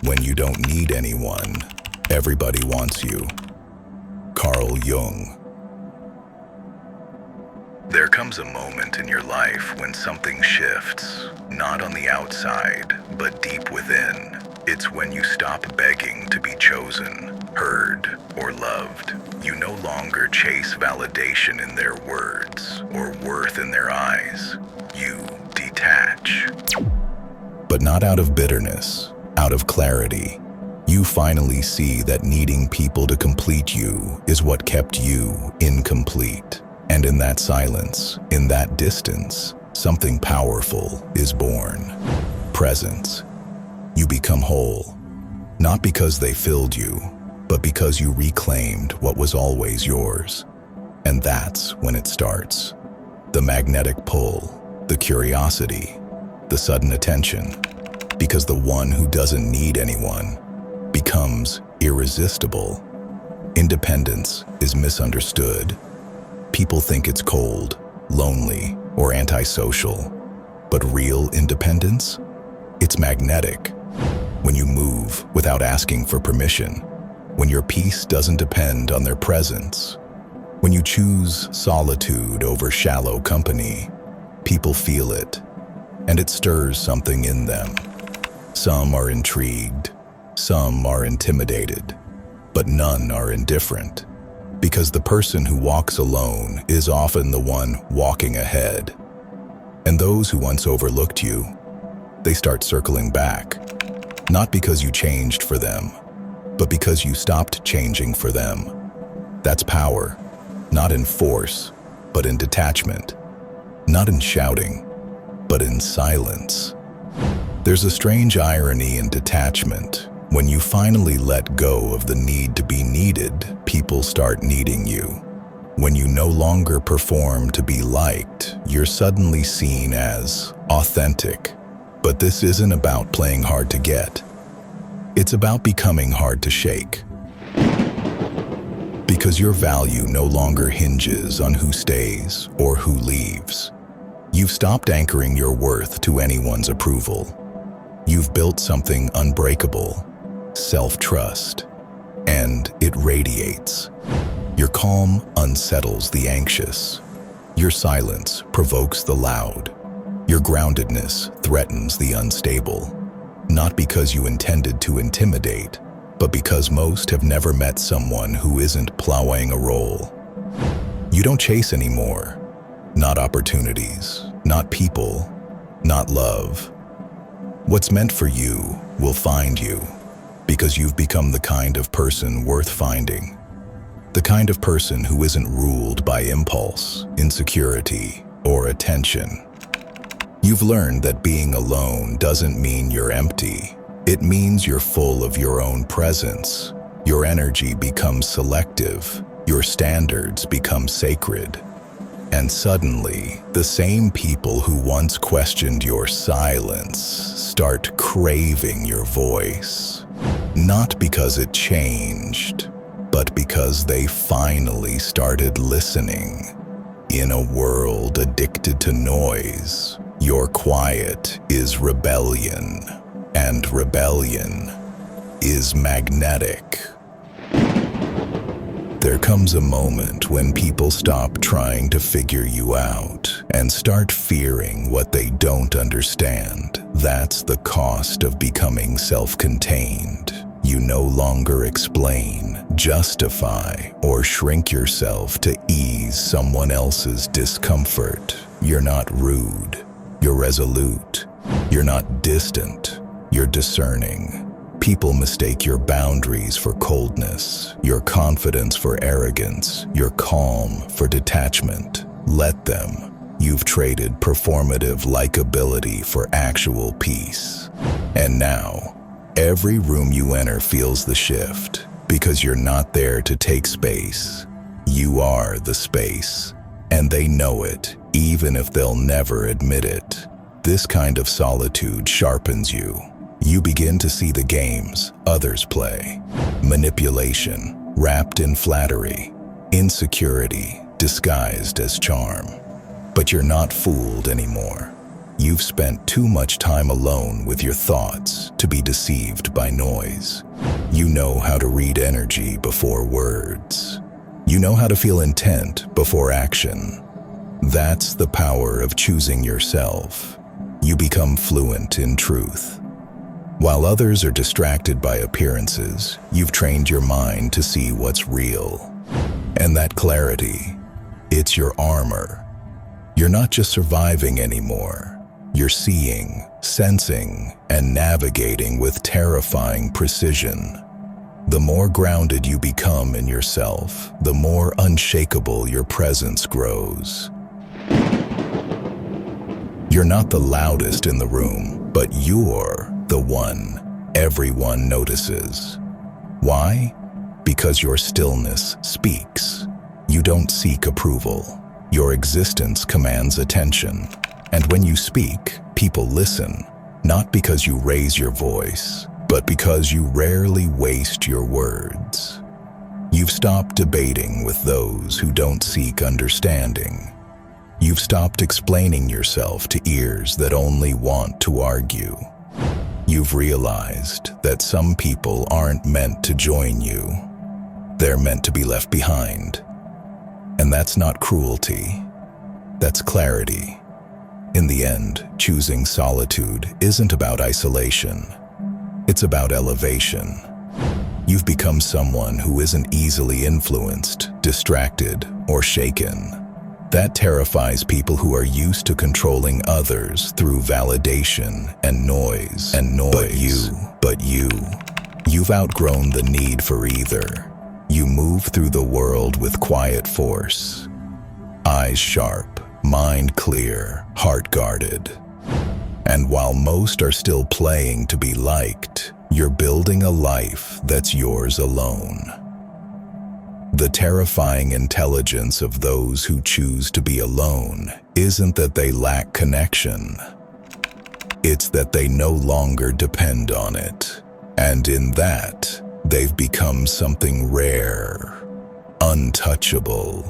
When you don't need anyone, everybody wants you. Carl Jung. There comes a moment in your life when something shifts, not on the outside, but deep within. It's when you stop begging to be chosen, heard, or loved. You no longer chase validation in their words or worth in their eyes. You detach. But not out of bitterness, out of clarity. You finally see that needing people to complete you is what kept you incomplete. And in that silence, in that distance, something powerful is born. Presence. You become whole, not because they filled you, but because you reclaimed what was always yours. And that's when it starts. The magnetic pull, the curiosity, the sudden attention. Because the one who doesn't need anyone becomes irresistible. Independence is misunderstood. People think it's cold, lonely, or antisocial. But real independence? It's magnetic. When you move without asking for permission. When your peace doesn't depend on their presence. When you choose solitude over shallow company. People feel it, and it stirs something in them. Some are intrigued, some are intimidated, but none are indifferent. Because the person who walks alone is often the one walking ahead. And those who once overlooked you, they start circling back. Not because you changed for them, but because you stopped changing for them. That's power, not in force, but in detachment. Not in shouting, but in silence. There's a strange irony in detachment. When you finally let go of the need to be needed, people start needing you. When you no longer perform to be liked, you're suddenly seen as authentic. But this isn't about playing hard to get. It's about becoming hard to shake. Because your value no longer hinges on who stays or who leaves. You've stopped anchoring your worth to anyone's approval. You've built something unbreakable. Self-trust, and it radiates. Your calm unsettles the anxious. Your silence provokes the loud. Your groundedness threatens the unstable. Not because you intended to intimidate, but because most have never met someone who isn't plowing a role. You don't chase anymore. Not opportunities, not people, not love. What's meant for you will find you. Because you've become the kind of person worth finding. The kind of person who isn't ruled by impulse, insecurity, or attention. You've learned that being alone doesn't mean you're empty. It means you're full of your own presence. Your energy becomes selective. Your standards become sacred. And suddenly, the same people who once questioned your silence start craving your voice. Not because it changed, but because they finally started listening. In a world addicted to noise, your quiet is rebellion, and rebellion is magnetic. There comes a moment when people stop trying to figure you out and start fearing what they don't understand. That's the cost of becoming self-contained. You no longer explain, justify, or shrink yourself to ease someone else's discomfort. You're not rude. You're resolute. You're not distant. You're discerning. People mistake your boundaries for coldness, your confidence for arrogance, your calm for detachment. Let them. You've traded performative likability for actual peace. And now, every room you enter feels the shift, because you're not there to take space. You are the space, and they know it, even if they'll never admit it. This kind of solitude sharpens you. You begin to see the games others play. Manipulation, wrapped in flattery. Insecurity, disguised as charm. But you're not fooled anymore. You've spent too much time alone with your thoughts to be deceived by noise. You know how to read energy before words. You know how to feel intent before action. That's the power of choosing yourself. You become fluent in truth. While others are distracted by appearances, you've trained your mind to see what's real. And that clarity, it's your armor. You're not just surviving anymore. You're seeing, sensing, and navigating with terrifying precision. The more grounded you become in yourself, the more unshakable your presence grows. You're not the loudest in the room, but you're the one everyone notices. Why? Because your stillness speaks. You don't seek approval. Your existence commands attention. And when you speak, people listen, not because you raise your voice, but because you rarely waste your words. You've stopped debating with those who don't seek understanding. You've stopped explaining yourself to ears that only want to argue. You've realized that some people aren't meant to join you. They're meant to be left behind. And that's not cruelty. That's clarity. In the end, choosing solitude isn't about isolation. It's about elevation. You've become someone who isn't easily influenced, distracted, or shaken. That terrifies people who are used to controlling others through validation and noise. But you've outgrown the need for either. You move through the world with quiet force. Eyes sharp, mind clear, heart guarded. And while most are still playing to be liked, you're building a life that's yours alone. The terrifying intelligence of those who choose to be alone isn't that they lack connection. It's that they no longer depend on it. And in that, they've become something rare, untouchable.